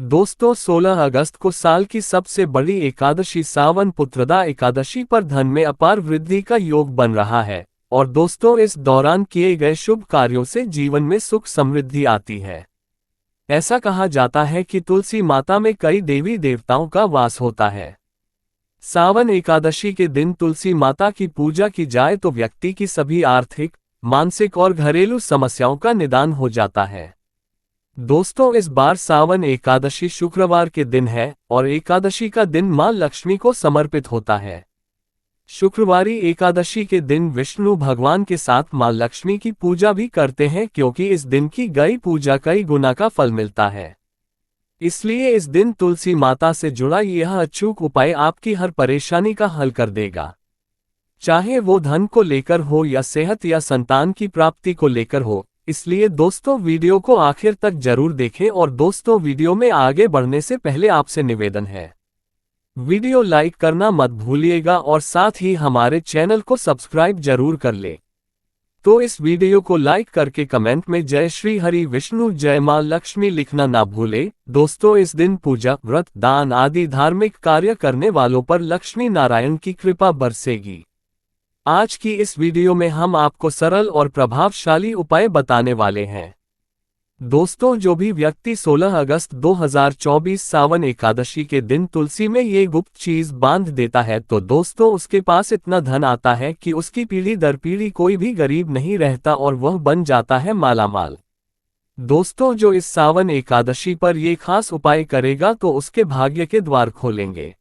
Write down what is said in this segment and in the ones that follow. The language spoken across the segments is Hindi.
दोस्तों 16 अगस्त को साल की सबसे बड़ी एकादशी सावन पुत्रदा एकादशी पर धन में अपार वृद्धि का योग बन रहा है। और दोस्तों इस दौरान किए गए शुभ कार्यों से जीवन में सुख समृद्धि आती है। ऐसा कहा जाता है कि तुलसी माता में कई देवी देवताओं का वास होता है। सावन एकादशी के दिन तुलसी माता की पूजा की जाए तो व्यक्ति की सभी आर्थिक, मानसिक और घरेलू समस्याओं का निदान हो जाता है। दोस्तों इस बार सावन एकादशी शुक्रवार के दिन है और एकादशी का दिन मां लक्ष्मी को समर्पित होता है। शुक्रवारी एकादशी के दिन विष्णु भगवान के साथ मां लक्ष्मी की पूजा भी करते हैं क्योंकि इस दिन की गई पूजा कई गुना का फल मिलता है। इसलिए इस दिन तुलसी माता से जुड़ा यह अचूक उपाय आपकी हर परेशानी का हल कर देगा। चाहे वो धन को लेकर हो या सेहत या संतान की प्राप्ति को लेकर हो। इसलिए दोस्तों वीडियो को आखिर तक जरूर देखें और दोस्तों वीडियो में आगे बढ़ने से पहले आपसे निवेदन है, वीडियो लाइक करना मत भूलिएगा और साथ ही हमारे चैनल को सब्सक्राइब जरूर कर ले। तो इस वीडियो को लाइक करके कमेंट में जय श्री हरि विष्णु जय मां लक्ष्मी लिखना ना भूले। दोस्तों इस दिन पूजा, व्रत, दान आदि धार्मिक कार्य करने वालों पर लक्ष्मी नारायण की कृपा बरसेगी। आज की इस वीडियो में हम आपको सरल और प्रभावशाली उपाय बताने वाले हैं। दोस्तों जो भी व्यक्ति 16 अगस्त 2024 सावन एकादशी के दिन तुलसी में ये गुप्त चीज बांध देता है तो दोस्तों उसके पास इतना धन आता है कि उसकी पीढ़ी दर पीढ़ी कोई भी गरीब नहीं रहता और वह बन जाता है मालामाल। दोस्तों जो इस सावन एकादशी पर ये खास उपाय करेगा तो उसके भाग्य के द्वार खोलेंगे,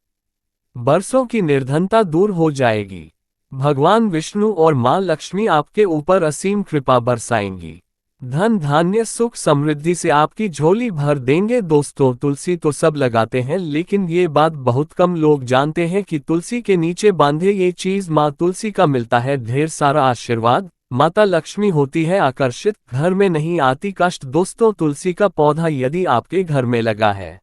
बरसों की निर्धनता दूर हो जाएगी। भगवान विष्णु और मां लक्ष्मी आपके ऊपर असीम कृपा बरसाएंगी। धन धान्य सुख समृद्धि से आपकी झोली भर देंगे। दोस्तों तुलसी तो सब लगाते हैं लेकिन ये बात बहुत कम लोग जानते हैं कि तुलसी के नीचे बांधे ये चीज मां तुलसी का मिलता है ढेर सारा आशीर्वाद। माता लक्ष्मी होती है आकर्षित, घर में नहीं आती कष्ट। दोस्तों तुलसी का पौधा यदि आपके घर में लगा है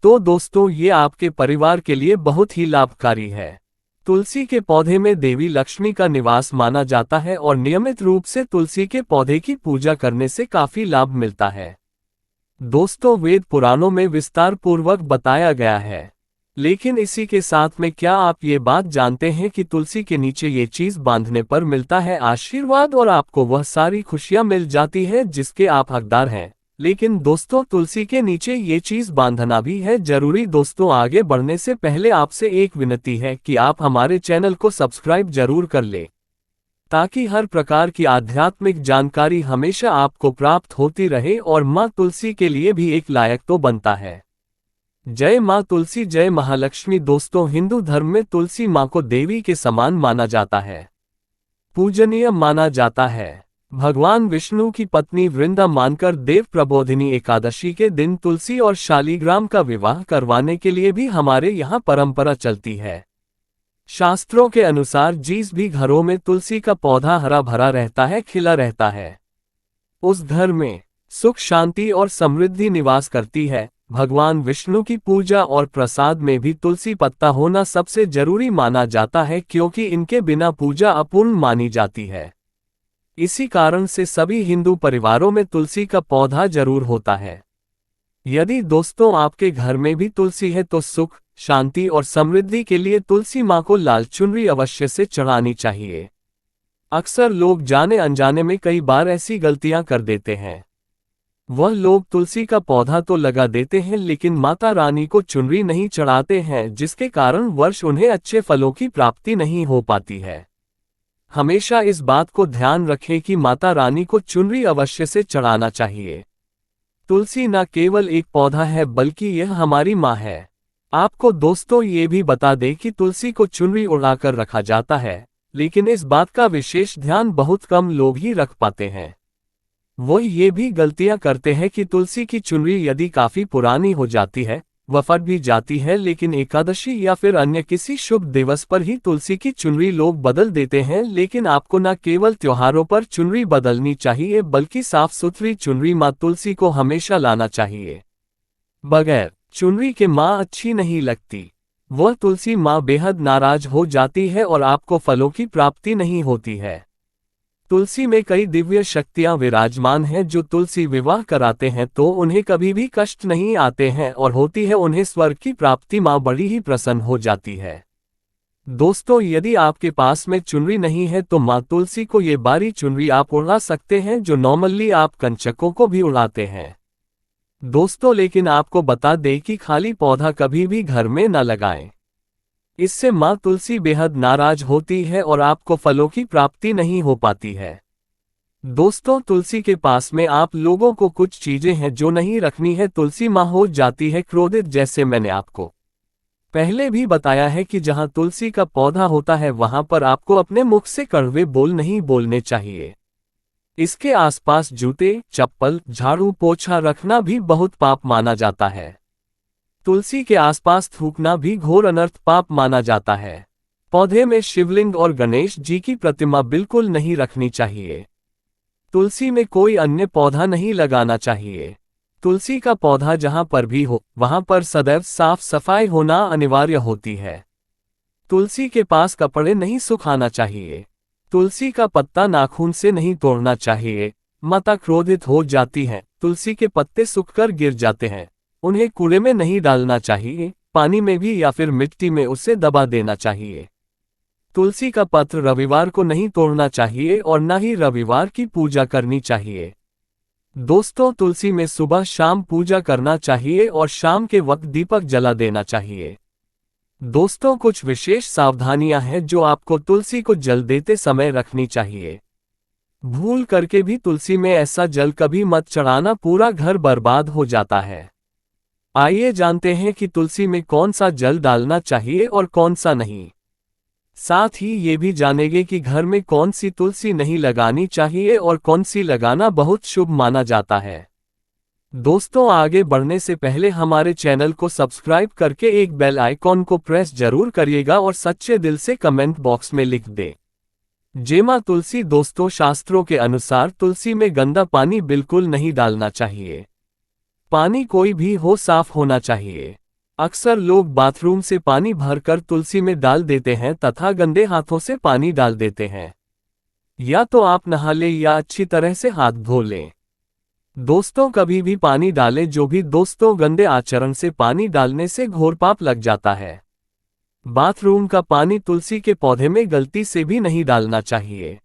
तो दोस्तों ये आपके परिवार के लिए बहुत ही लाभकारी है। तुलसी के पौधे में देवी लक्ष्मी का निवास माना जाता है और नियमित रूप से तुलसी के पौधे की पूजा करने से काफी लाभ मिलता है। दोस्तों वेद पुराणों में विस्तार पूर्वक बताया गया है, लेकिन इसी के साथ में क्या आप ये बात जानते हैं कि तुलसी के नीचे ये चीज बांधने पर मिलता है आशीर्वाद और आपको वह सारी खुशियां मिल जाती है जिसके आप हकदार हैं। लेकिन दोस्तों तुलसी के नीचे ये चीज बांधना भी है जरूरी। दोस्तों आगे बढ़ने से पहले आपसे एक विनती है कि आप हमारे चैनल को सब्सक्राइब जरूर कर ले ताकि हर प्रकार की आध्यात्मिक जानकारी हमेशा आपको प्राप्त होती रहे और मां तुलसी के लिए भी एक लायक तो बनता है। जय मां तुलसी जय महालक्ष्मी। दोस्तों हिंदू धर्म में तुलसी मां को देवी के समान माना जाता है, पूजनीय माना जाता है। भगवान विष्णु की पत्नी वृंदा मानकर देव प्रबोधिनी एकादशी के दिन तुलसी और शालिग्राम का विवाह करवाने के लिए भी हमारे यहाँ परंपरा चलती है। शास्त्रों के अनुसार जिस भी घरों में तुलसी का पौधा हरा भरा रहता है, खिला रहता है, उस घर में सुख शांति और समृद्धि निवास करती है। भगवान विष्णु की पूजा और प्रसाद में भी तुलसी पत्ता होना सबसे जरूरी माना जाता है क्योंकि इनके बिना पूजा अपूर्ण मानी जाती है। इसी कारण से सभी हिंदू परिवारों में तुलसी का पौधा जरूर होता है। यदि दोस्तों आपके घर में भी तुलसी है तो सुख शांति और समृद्धि के लिए तुलसी मां को लाल चुनरी अवश्य से चढ़ानी चाहिए। अक्सर लोग जाने अनजाने में कई बार ऐसी गलतियां कर देते हैं। वह लोग तुलसी का पौधा तो लगा देते हैं लेकिन माता रानी को चुनरी नहीं चढ़ाते हैं जिसके कारण वर्ष उन्हें अच्छे फलों की प्राप्ति नहीं हो पाती है। हमेशा इस बात को ध्यान रखें कि माता रानी को चुनरी अवश्य से चढ़ाना चाहिए। तुलसी न केवल एक पौधा है बल्कि यह हमारी मां है। आपको दोस्तों ये भी बता दें कि तुलसी को चुनरी उड़ाकर रखा जाता है, लेकिन इस बात का विशेष ध्यान बहुत कम लोग ही रख पाते हैं। वो ये भी गलतियां करते हैं कि तुलसी की चुनरी यदि काफी पुरानी हो जाती है, वह फट भी जाती है, लेकिन एकादशी या फिर अन्य किसी शुभ दिवस पर ही तुलसी की चुनरी लोग बदल देते हैं। लेकिन आपको न केवल त्योहारों पर चुनरी बदलनी चाहिए बल्कि साफ सुथरी चुनरी मां तुलसी को हमेशा लाना चाहिए। बगैर चुनरी के मां अच्छी नहीं लगती, वह तुलसी मां बेहद नाराज हो जाती है और आपको फलों की प्राप्ति नहीं होती है। तुलसी में कई दिव्य शक्तियां विराजमान हैं जो तुलसी विवाह कराते हैं तो उन्हें कभी भी कष्ट नहीं आते हैं और होती है उन्हें स्वर्ग की प्राप्ति, मां बड़ी ही प्रसन्न हो जाती है। दोस्तों, यदि आपके पास में चुनरी नहीं है तो मां तुलसी को ये बारी चुनरी आप उड़ा सकते हैं जो नॉर्मली आप कंचकों को भी उड़ाते हैं। दोस्तों, लेकिन आपको बता दें कि खाली पौधा कभी भी घर में न लगाएं। इससे मां तुलसी बेहद नाराज होती है और आपको फलों की प्राप्ति नहीं हो पाती है। दोस्तों, तुलसी के पास में आप लोगों को कुछ चीजें हैं जो नहीं रखनी है। तुलसी मां हो जाती है क्रोधित, जैसे मैंने आपको पहले भी बताया है कि जहां तुलसी का पौधा होता है वहां पर आपको अपने मुख से कड़वे बोल नहीं बोलने चाहिए। इसके आसपास जूते, चप्पल, झाड़ू पोछा रखना भी बहुत पाप माना जाता है। तुलसी के आसपास थूकना भी घोर अनर्थ पाप माना जाता है। पौधे में शिवलिंग और गणेश जी की प्रतिमा बिल्कुल नहीं रखनी चाहिए। तुलसी में कोई अन्य पौधा नहीं लगाना चाहिए। तुलसी का पौधा जहां पर भी हो वहां पर सदैव साफ सफाई होना अनिवार्य होती है। तुलसी के पास कपड़े नहीं सुखाना चाहिए। तुलसी का पत्ता नाखून से नहीं तोड़ना चाहिए। माता क्रोधित हो जाती है। तुलसी के पत्ते सूखकर गिर जाते हैं, उन्हें कूड़े में नहीं डालना चाहिए, पानी में भी या फिर मिट्टी में उसे दबा देना चाहिए। तुलसी का पत्र रविवार को नहीं तोड़ना चाहिए और न ही रविवार की पूजा करनी चाहिए। दोस्तों, तुलसी में सुबह शाम पूजा करना चाहिए और शाम के वक्त दीपक जला देना चाहिए। दोस्तों, कुछ विशेष सावधानियां हैं जो आपको तुलसी को जल देते समय रखनी चाहिए। भूल करके भी तुलसी में ऐसा जल कभी मत चढ़ाना, पूरा घर बर्बाद हो जाता है। आइए जानते हैं कि तुलसी में कौन सा जल डालना चाहिए और कौन सा नहीं। साथ ही ये भी जानेंगे कि घर में कौन सी तुलसी नहीं लगानी चाहिए और कौन सी लगाना बहुत शुभ माना जाता है। दोस्तों, आगे बढ़ने से पहले हमारे चैनल को सब्सक्राइब करके एक बेल आइकॉन को प्रेस जरूर करिएगा और सच्चे दिल से कमेंट बॉक्स में लिख दे जय मां तुलसी। दोस्तों, शास्त्रों के अनुसार तुलसी में गंदा पानी बिल्कुल नहीं डालना चाहिए। पानी कोई भी हो, साफ होना चाहिए। अक्सर लोग बाथरूम से पानी भरकर तुलसी में डाल देते हैं तथा गंदे हाथों से पानी डाल देते हैं। या तो आप नहा लें या अच्छी तरह से हाथ धो लें। दोस्तों, कभी भी पानी डालें जो भी दोस्तों गंदे आचरण से पानी डालने से घोर पाप लग जाता है। बाथरूम का पानी तुलसी के पौधे में गलती से भी नहीं डालना चाहिए।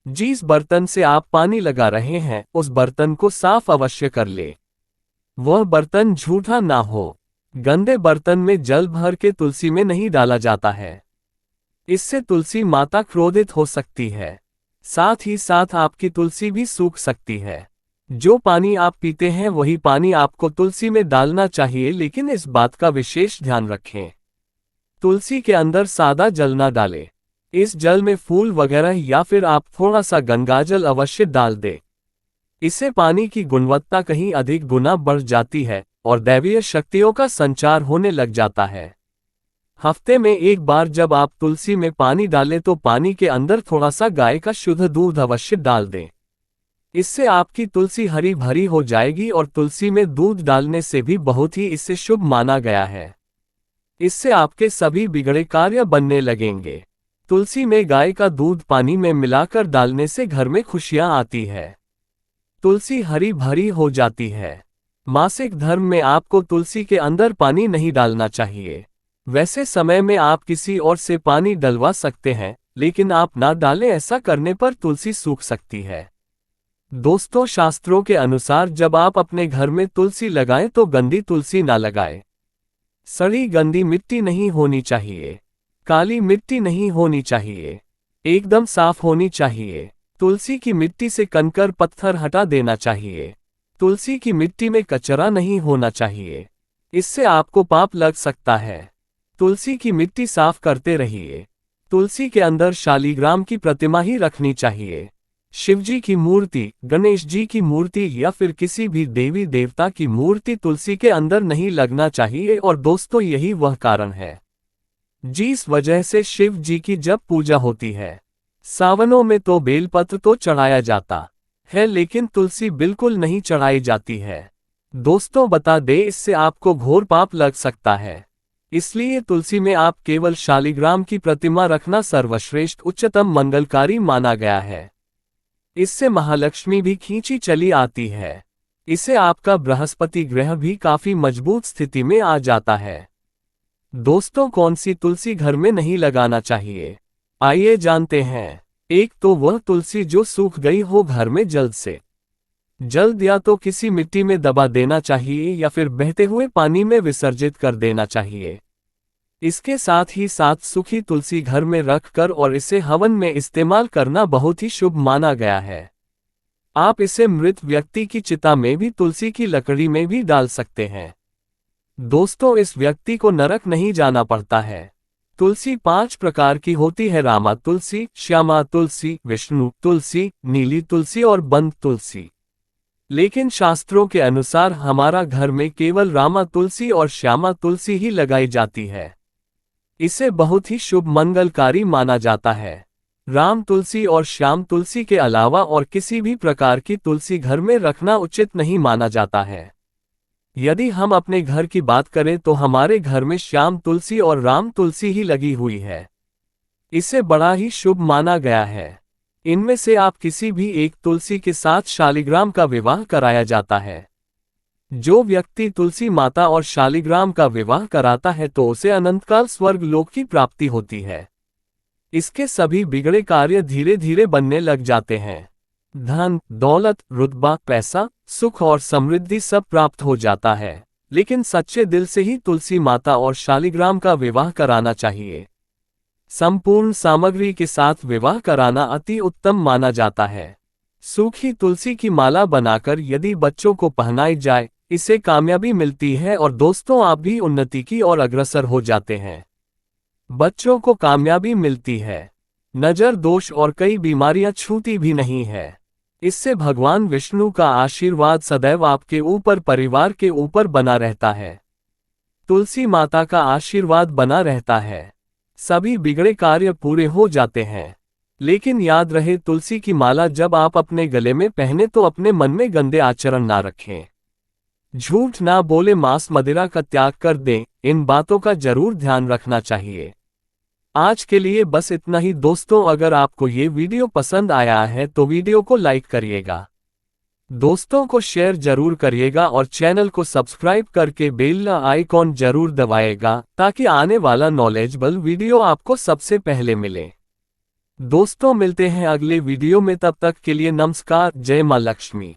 जिस बर्तन से आप पानी लगा रहे हैं उस बर्तन को साफ अवश्य कर ले। वह बर्तन झूठा ना हो। गंदे बर्तन में जल भर के तुलसी में नहीं डाला जाता है। इससे तुलसी माता क्रोधित हो सकती है। साथ ही साथ आपकी तुलसी भी सूख सकती है। जो पानी आप पीते हैं वही पानी आपको तुलसी में डालना चाहिए, लेकिन इस बात का विशेष ध्यान रखें। तुलसी के अंदर सादा जल ना डालें। इस जल में फूल वगैरह या फिर आप थोड़ा सा गंगाजल अवश्य डाल दें। इससे पानी की गुणवत्ता कहीं अधिक गुना बढ़ जाती है और दैवीय शक्तियों का संचार होने लग जाता है। हफ्ते में एक बार जब आप तुलसी में पानी डालें तो पानी के अंदर थोड़ा सा गाय का शुद्ध दूध अवश्य डाल दें। इससे आपकी तुलसी हरी भरी हो जाएगी और तुलसी में दूध डालने से भी बहुत ही इससे शुभ माना गया है। इससे आपके सभी बिगड़े कार्य बनने लगेंगे। तुलसी में गाय का दूध पानी में मिलाकर डालने से घर में खुशियां आती है। तुलसी हरी भरी हो जाती है। मासिक धर्म में आपको तुलसी के अंदर पानी नहीं डालना चाहिए। वैसे समय में आप किसी और से पानी डलवा सकते हैं, लेकिन आप ना डालें, ऐसा करने पर तुलसी सूख सकती है। दोस्तों, शास्त्रों के अनुसार जब आप अपने घर में तुलसी लगाएं तो गंदी तुलसी ना लगाएं। सड़ी गंदी मिट्टी नहीं होनी चाहिए। काली मिट्टी नहीं होनी चाहिए। एकदम साफ होनी चाहिए। तुलसी की मिट्टी से कंकर पत्थर हटा देना चाहिए। तुलसी की मिट्टी में कचरा नहीं होना चाहिए। इससे आपको पाप लग सकता है। तुलसी की मिट्टी साफ करते रहिए। तुलसी के अंदर शालीग्राम की प्रतिमा ही रखनी चाहिए। शिवजी की मूर्ति, गणेश जी की मूर्ति या फिर किसी भी देवी देवता की मूर्ति तुलसी के अंदर नहीं लगना चाहिए। और दोस्तों, यही वह कारण है जिस वजह से शिव जी की जब पूजा होती है सावनों में तो बेलपत्र तो चढ़ाया जाता है, लेकिन तुलसी बिल्कुल नहीं चढ़ाई जाती है। दोस्तों, बता दें, इससे आपको घोर पाप लग सकता है। इसलिए तुलसी में आप केवल शालीग्राम की प्रतिमा रखना सर्वश्रेष्ठ उच्चतम मंगलकारी माना गया है। इससे महालक्ष्मी भी खींची चली आती है। इससे आपका बृहस्पति ग्रह भी काफी मजबूत स्थिति में आ जाता है। दोस्तों, कौन सी तुलसी घर में नहीं लगाना चाहिए, आइए जानते हैं। एक तो वह तुलसी जो सूख गई हो घर में जल्द से जल्द या तो किसी मिट्टी में दबा देना चाहिए या फिर बहते हुए पानी में विसर्जित कर देना चाहिए। इसके साथ ही साथ सूखी तुलसी घर में रखकर और इसे हवन में इस्तेमाल करना बहुत ही शुभ माना गया है। आप इसे मृत व्यक्ति की चिता में भी तुलसी की लकड़ी में भी डाल सकते हैं। दोस्तों, इस व्यक्ति को नरक नहीं जाना पड़ता है। तुलसी 5 प्रकार की होती है: रामा तुलसी, श्यामा तुलसी, विष्णु तुलसी, नीली तुलसी और बंद तुलसी। लेकिन शास्त्रों के अनुसार हमारा घर में केवल रामा तुलसी और श्यामा तुलसी ही लगाई जाती है। इसे बहुत ही शुभ मंगलकारी माना जाता है। राम तुलसी और श्याम तुलसी के अलावा और किसी भी प्रकार की तुलसी घर में रखना उचित नहीं माना जाता है। यदि हम अपने घर की बात करें तो हमारे घर में श्याम तुलसी और राम तुलसी ही लगी हुई है। इसे बड़ा ही शुभ माना गया है। इनमें से आप किसी भी एक तुलसी के साथ शालिग्राम का विवाह कराया जाता है। जो व्यक्ति तुलसी माता और शालिग्राम का विवाह कराता है तो उसे अनंतकाल स्वर्ग लोक की प्राप्ति होती है। इसके सभी बिगड़े कार्य धीरे धीरे बनने लग जाते हैं। धन, दौलत, रुतबा, पैसा, सुख और समृद्धि सब प्राप्त हो जाता है। लेकिन सच्चे दिल से ही तुलसी माता और शालिग्राम का विवाह कराना चाहिए। संपूर्ण सामग्री के साथ विवाह कराना अति उत्तम माना जाता है। सूखी तुलसी की माला बनाकर यदि बच्चों को पहनाई जाए, इससे कामयाबी मिलती है और दोस्तों आप भी उन्नति की ओर अग्रसर हो जाते हैं। बच्चों को कामयाबी मिलती है, नजर दोष और कई बीमारियां छूती भी नहीं है। इससे भगवान विष्णु का आशीर्वाद सदैव आपके ऊपर, परिवार के ऊपर बना रहता है। तुलसी माता का आशीर्वाद बना रहता है, सभी बिगड़े कार्य पूरे हो जाते हैं। लेकिन याद रहे, तुलसी की माला जब आप अपने गले में पहने तो अपने मन में गंदे आचरण ना रखें, झूठ ना बोले, मांस मदिरा का त्याग कर दें। इन बातों का जरूर ध्यान रखना चाहिए। आज के लिए बस इतना ही दोस्तों। अगर आपको ये वीडियो पसंद आया है तो वीडियो को लाइक करिएगा, दोस्तों को शेयर जरूर करिएगा और चैनल को सब्सक्राइब करके बेल आइकॉन जरूर दबाएगा ताकि आने वाला नॉलेजेबल वीडियो आपको सबसे पहले मिले। दोस्तों, मिलते हैं अगले वीडियो में, तब तक के लिए नमस्कार। जय मां लक्ष्मी।